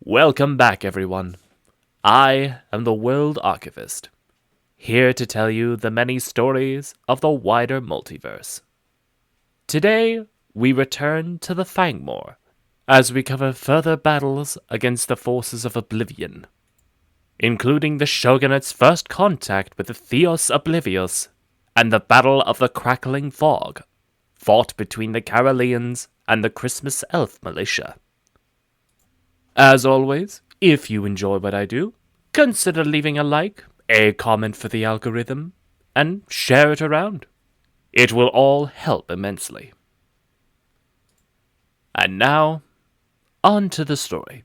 Welcome back, everyone. I am the World Archivist, here to tell you the many stories of the wider multiverse. Today, we return to the Fangmoor, as we cover further battles against the forces of Oblivion, including the Shogunate's first contact with the Theos Oblivious, and the Battle of the Crackling Fog, fought between the Caroleans and the Christmas Elf Militia. As always, if you enjoy what I do, consider leaving a like, a comment for the algorithm, and share it around. It will all help immensely. And now, on to the story.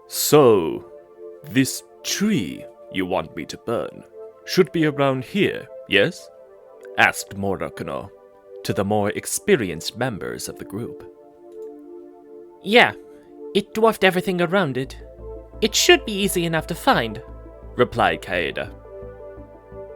So, this tree you want me to burn should be around here, yes? Asked Morokuno, to the more experienced members of the group. Yeah, it dwarfed everything around it. It should be easy enough to find, replied Kaeda.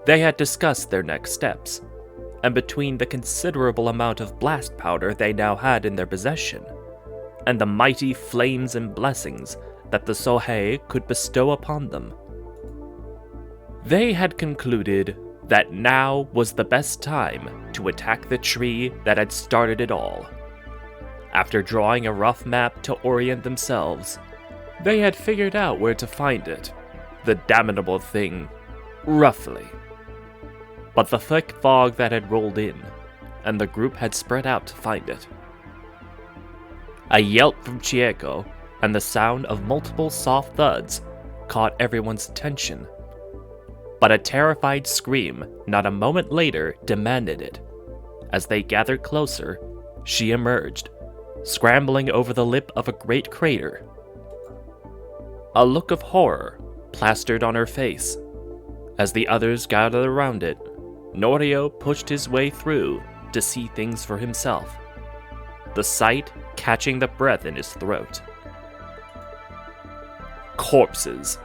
They had discussed their next steps, and between the considerable amount of blast powder they now had in their possession, and the mighty flames and blessings that the Sohei could bestow upon them, they had concluded that now was the best time to attack the tree that had started it all. After drawing a rough map to orient themselves, they had figured out where to find it, the damnable thing, roughly. But the thick fog that had rolled in, and the group had spread out to find it. A yelp from Chieko and the sound of multiple soft thuds caught everyone's attention. But a terrified scream not a moment later demanded it. As they gathered closer, she emerged, scrambling over the lip of a great crater. A look of horror plastered on her face. As the others gathered around it, Norio pushed his way through to see things for himself, the sight catching the breath in his throat. Corpses,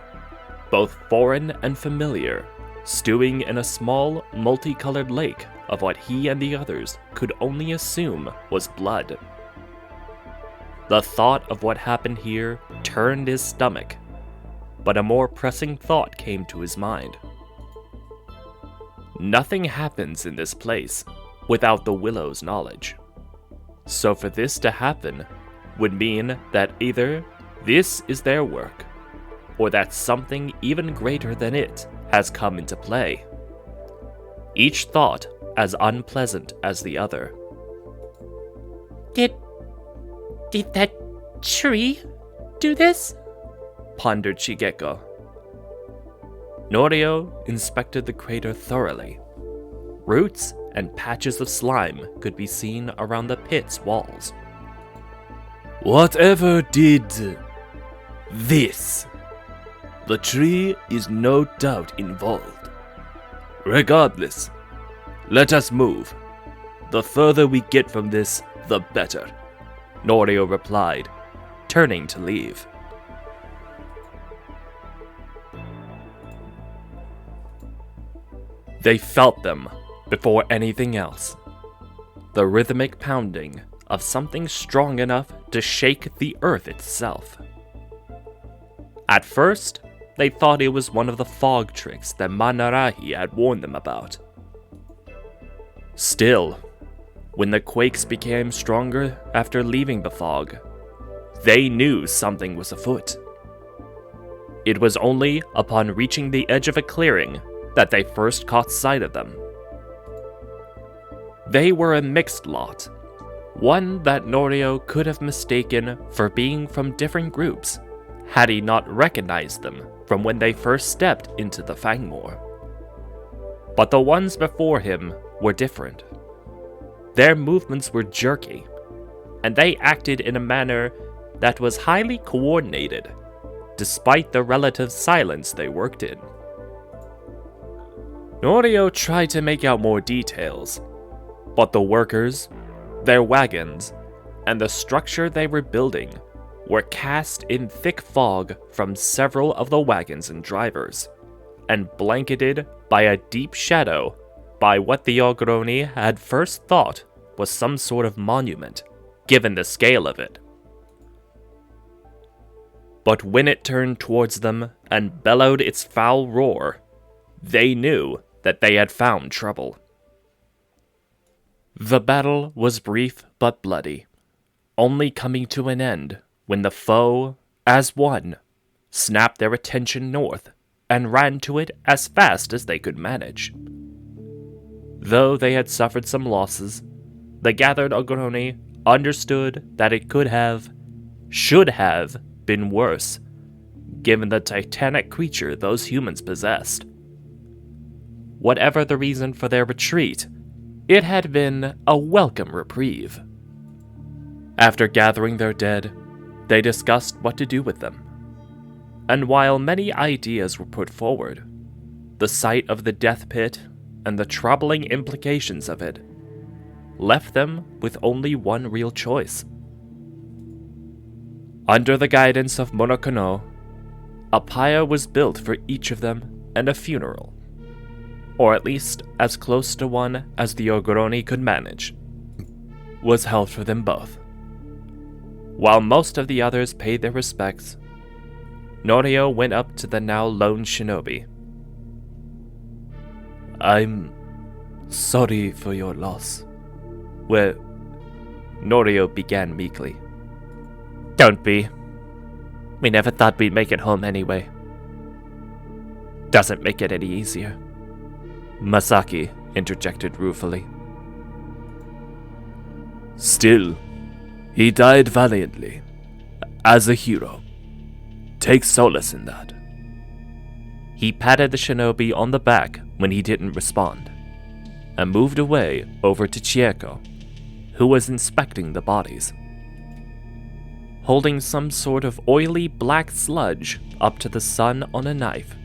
both foreign and familiar, stewing in a small, multicolored lake of what he and the others could only assume was blood. The thought of what happened here turned his stomach, but a more pressing thought came to his mind. Nothing happens in this place without the Willow's knowledge. So for this to happen would mean that either this is their work, or that something even greater than it has come into play. Each thought as unpleasant as the other. Did that tree do this? Pondered Shigeko. Norio inspected the crater thoroughly. Roots and patches of slime could be seen around the pit's walls. Whatever did this? The tree is no doubt involved. Regardless, let us move. The further we get from this, the better, Norio replied, turning to leave. They felt them before anything else. The rhythmic pounding of something strong enough to shake the earth itself. At first, they thought it was one of the fog tricks that Manarahi had warned them about. Still, when the quakes became stronger after leaving the fog, they knew something was afoot. It was only upon reaching the edge of a clearing that they first caught sight of them. They were a mixed lot, one that Norio could have mistaken for being from different groups had he not recognized them from when they first stepped into the Fangmoor. But the ones before him were different. Their movements were jerky, and they acted in a manner that was highly coordinated, despite the relative silence they worked in. Norio tried to make out more details, but the workers, their wagons, and the structure they were building were cast in thick fog from several of the wagons and drivers, and blanketed by a deep shadow by what the Ogroni had first thought was some sort of monument, given the scale of it. But when it turned towards them and bellowed its foul roar, they knew that they had found trouble. The battle was brief but bloody, only coming to an end when the foe, as one, snapped their attention north and ran to it as fast as they could manage. Though they had suffered some losses, the gathered Ogroni understood that it should have been worse, given the titanic creature those humans possessed. Whatever the reason for their retreat, it had been a welcome reprieve. After gathering their dead, they discussed what to do with them. And while many ideas were put forward, the sight of the death pit and the troubling implications of it left them with only one real choice. Under the guidance of Monokano, a pyre was built for each of them and a funeral, or at least as close to one as the Ogroni could manage, was held for them both. While most of the others paid their respects, Norio went up to the now lone shinobi. "I'm sorry for your loss." "Well," Norio began meekly. "Don't be. We never thought we'd make it home anyway." "Doesn't make it any easier," Masaki interjected ruefully. "Still, he died valiantly, as a hero. Take solace in that." He patted the shinobi on the back when he didn't respond, and moved away over to Chieko, who was inspecting the bodies. Holding some sort of oily black sludge up to the sun on a knife.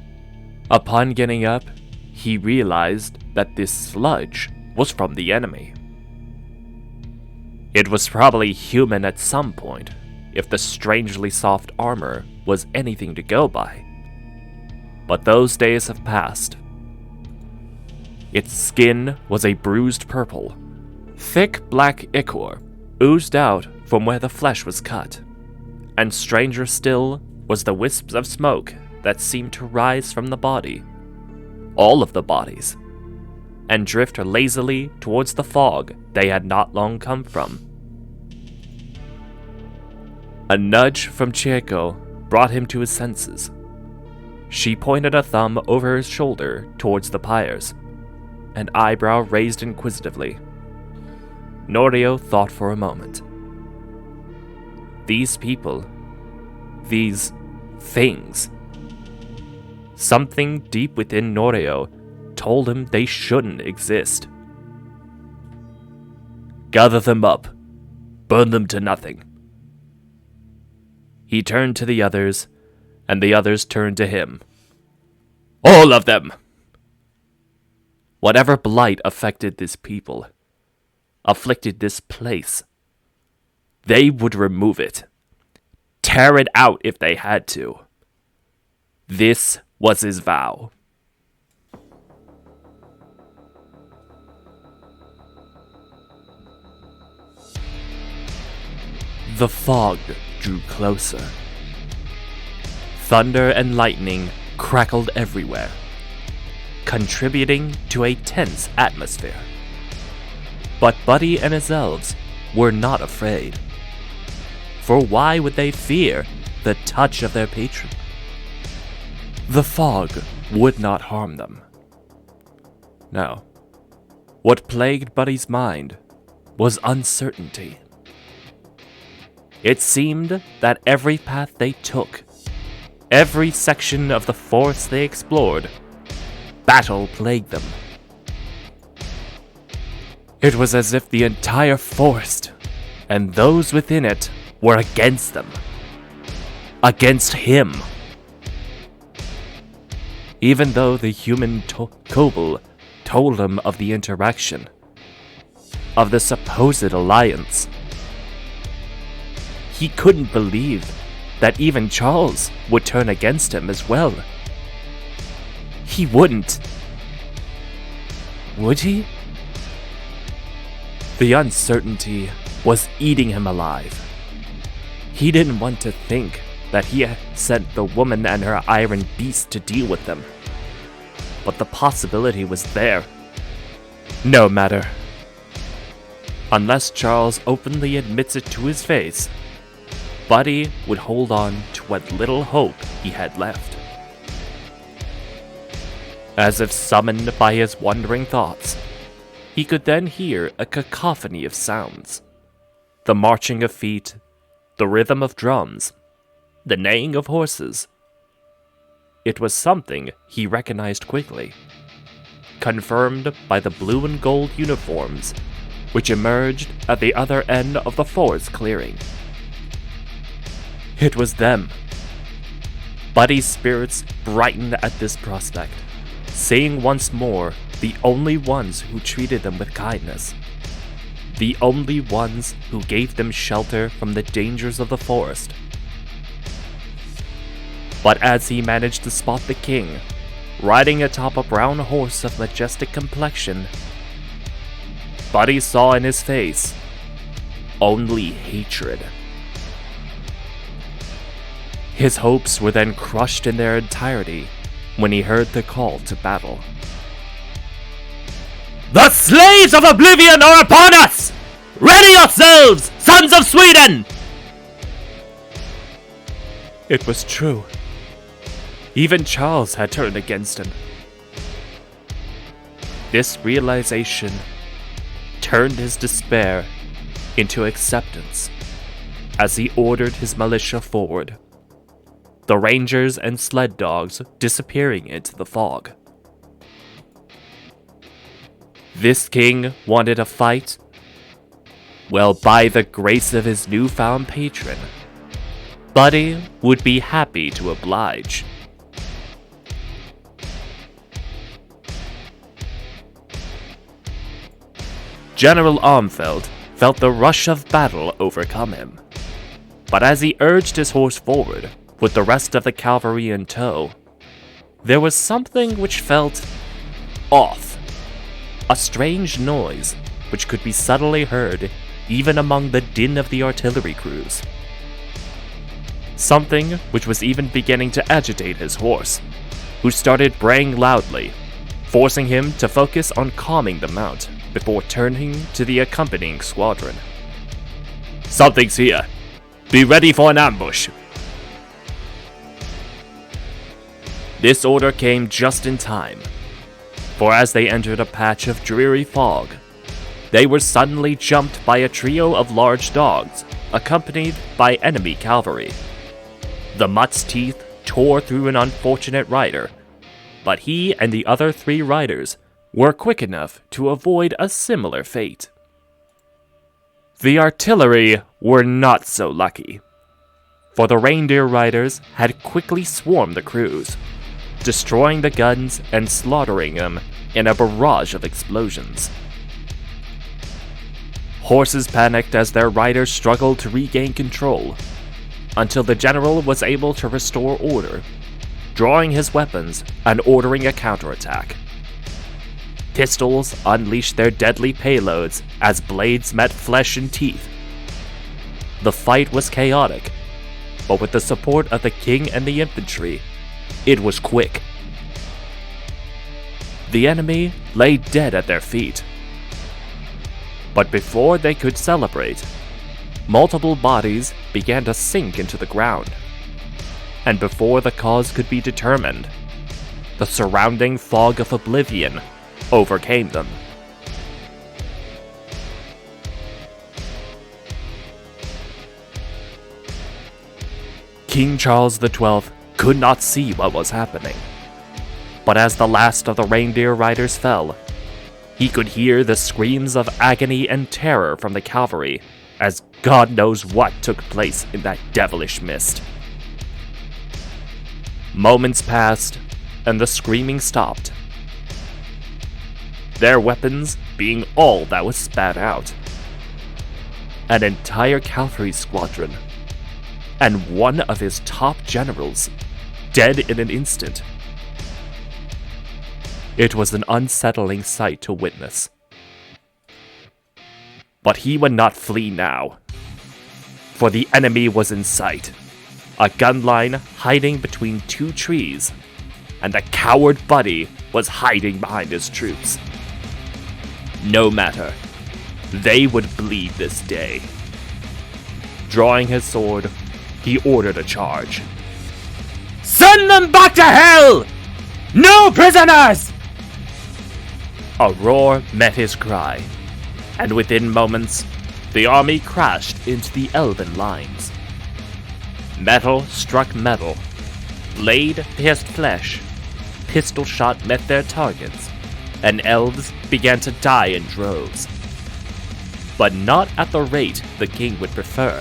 Upon getting up, he realized that this sludge was from the enemy. It was probably human at some point, if the strangely soft armor was anything to go by. But those days have passed. Its skin was a bruised purple. Thick black ichor oozed out from where the flesh was cut. And stranger still was the wisps of smoke that seemed to rise from the body. All of the bodies. And drift lazily towards the fog they had not long come from. A nudge from Chieko brought him to his senses. She pointed a thumb over his shoulder towards the pyres, an eyebrow raised inquisitively. Norio thought for a moment. These people, these things. Something deep within Norio told him they shouldn't exist. "Gather them up. Burn them to nothing." He turned to the others, and the others turned to him. "All of them!" Whatever blight affected this people, afflicted this place, they would remove it. Tear it out if they had to. This was his vow. The fog drew closer. Thunder and lightning crackled everywhere, contributing to a tense atmosphere. But Buddy and his elves were not afraid. For why would they fear the touch of their patron? The fog would not harm them. No. What plagued Buddy's mind was uncertainty. It seemed that every path they took, every section of the forest they explored, battle plagued them. It was as if the entire forest and those within it were against them. Against him. Even though the human Kobold told him of the interaction, of the supposed alliance, he couldn't believe that even Charles would turn against him as well. He wouldn't. Would he? The uncertainty was eating him alive. He didn't want to think that he had sent the woman and her iron beast to deal with them. But the possibility was there. No matter. Unless Charles openly admits it to his face, Buddy would hold on to what little hope he had left. As if summoned by his wandering thoughts, he could then hear a cacophony of sounds. The marching of feet, the rhythm of drums, the neighing of horses. It was something he recognized quickly, confirmed by the blue and gold uniforms which emerged at the other end of the forest clearing. It was them. Buddy's spirits brightened at this prospect, seeing once more the only ones who treated them with kindness. The only ones who gave them shelter from the dangers of the forest. But as he managed to spot the king, riding atop a brown horse of majestic complexion, Buddy saw in his face only hatred. His hopes were then crushed in their entirety when he heard the call to battle. The slaves of Oblivion are upon us! Ready yourselves, sons of Sweden! It was true. Even Charles had turned against him. This realization turned his despair into acceptance as he ordered his militia forward, the rangers and sled dogs disappearing into the fog. This king wanted a fight? Well, by the grace of his newfound patron, Buddy would be happy to oblige. General Armfeld felt the rush of battle overcome him. But as he urged his horse forward, with the rest of the cavalry in tow, there was something which felt off. A strange noise which could be subtly heard even among the din of the artillery crews. Something which was even beginning to agitate his horse, who started braying loudly, forcing him to focus on calming the mount before turning to the accompanying squadron. Something's here. Be ready for an ambush. This order came just in time, for as they entered a patch of dreary fog, they were suddenly jumped by a trio of large dogs, accompanied by enemy cavalry. The mutt's teeth tore through an unfortunate rider, but he and the other 3 riders were quick enough to avoid a similar fate. The artillery were not so lucky, for the reindeer riders had quickly swarmed the crews, destroying the guns and slaughtering them in a barrage of explosions. Horses panicked as their riders struggled to regain control, until the general was able to restore order, drawing his weapons and ordering a counterattack. Pistols unleashed their deadly payloads as blades met flesh and teeth. The fight was chaotic, but with the support of the king and the infantry, it was quick. The enemy lay dead at their feet. But before they could celebrate, multiple bodies began to sink into the ground. And before the cause could be determined, the surrounding fog of oblivion overcame them. King Charles XII could not see what was happening, but as the last of the reindeer riders fell, he could hear the screams of agony and terror from the cavalry as God knows what took place in that devilish mist. Moments passed, and the screaming stopped, their weapons being all that was spat out. An entire cavalry squadron, and one of his top generals, dead in an instant. It was an unsettling sight to witness. But he would not flee now, for the enemy was in sight, a gun line hiding between two trees, and the coward Buddy was hiding behind his troops. No matter, they would bleed this day. Drawing his sword, he ordered a charge. Send them back to hell! No prisoners! A roar met his cry, and within moments, the army crashed into the elven lines. Metal struck metal, blade pierced flesh, pistol shot met their targets, and elves began to die in droves. But not at the rate the king would prefer.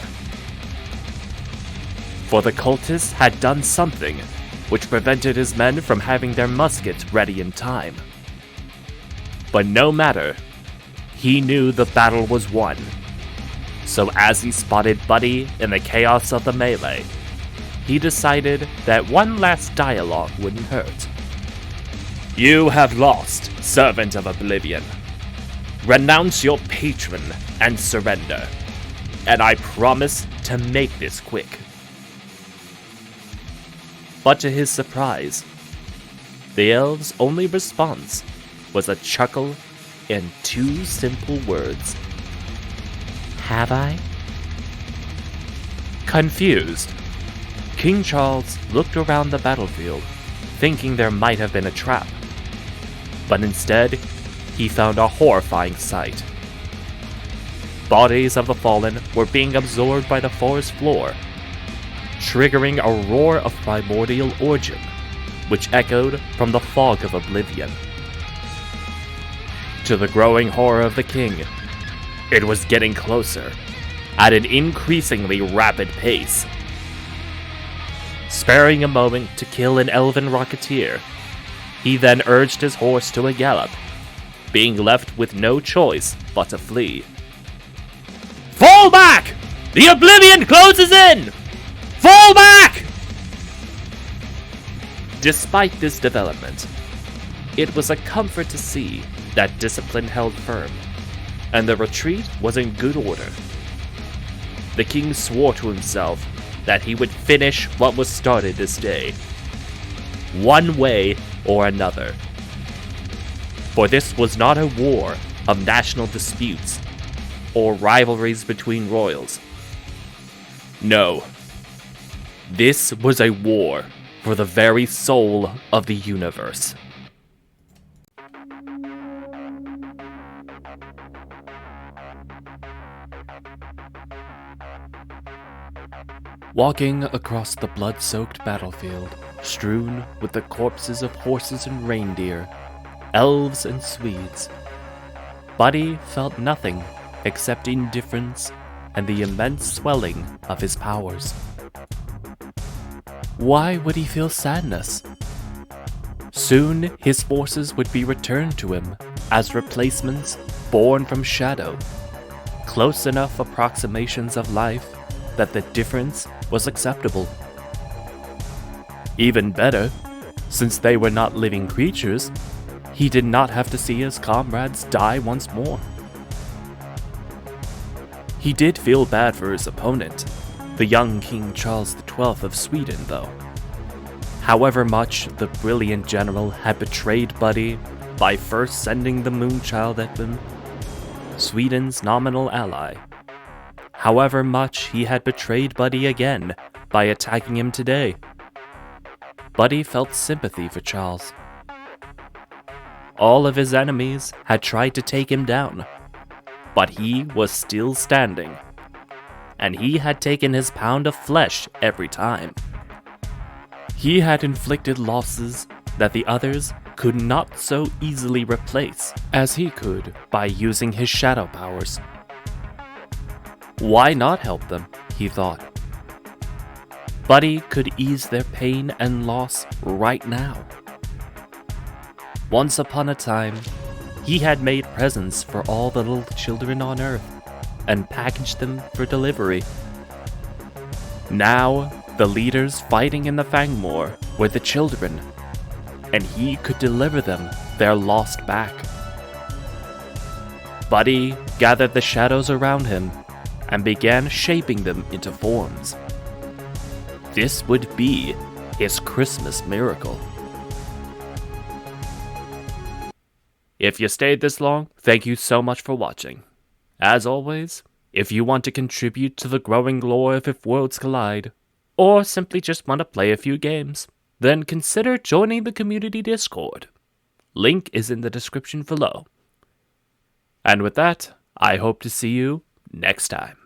For the cultists had done something which prevented his men from having their muskets ready in time. But no matter, he knew the battle was won. So as he spotted Buddy in the chaos of the melee, he decided that one last dialogue wouldn't hurt. You have lost, servant of Oblivion. Renounce your patron and surrender, and I promise to make this quick. But to his surprise, the elves' only response was a chuckle and two simple words. Have I? Confused, King Charles looked around the battlefield, thinking there might have been a trap. But instead, he found a horrifying sight. Bodies of the fallen were being absorbed by the forest floor, triggering a roar of primordial origin, which echoed from the fog of oblivion. To the growing horror of the king, it was getting closer, at an increasingly rapid pace. Sparing a moment to kill an elven rocketeer, he then urged his horse to a gallop, being left with no choice but to flee. Fall back! The Oblivion closes in! Fall back! Despite this development, it was a comfort to see that discipline held firm, and the retreat was in good order. The king swore to himself that he would finish what was started this day, one way or another. For this was not a war of national disputes or rivalries between royals. No, this was a war for the very soul of the universe. Walking across the blood-soaked battlefield, strewn with the corpses of horses and reindeer, elves and Swedes, Buddy felt nothing except indifference and the immense swelling of his powers. Why would he feel sadness? Soon his forces would be returned to him as replacements born from shadow, close enough approximations of life that the difference was acceptable. Even better, since they were not living creatures, he did not have to see his comrades die once more. He did feel bad for his opponent, the young King Charles XII of Sweden, though. However much the brilliant general had betrayed Buddy by first sending the Moonchild at them, Sweden's nominal ally, however much he had betrayed Buddy again by attacking him today, Buddy felt sympathy for Charles. All of his enemies had tried to take him down, but he was still standing, and he had taken his pound of flesh every time. He had inflicted losses that the others could not so easily replace as he could by using his shadow powers. Why not help them, he thought. Buddy could ease their pain and loss right now. Once upon a time, he had made presents for all the little children on Earth and packaged them for delivery. Now, the leaders fighting in the Fangmoor were the children, and he could deliver them their lost back. Buddy gathered the shadows around him and began shaping them into forms. This would be his Christmas miracle. If you stayed this long, thank you so much for watching. As always, if you want to contribute to the growing lore of If Worlds Collide, or simply just want to play a few games, then consider joining the community Discord. Link is in the description below. And with that, I hope to see you next time.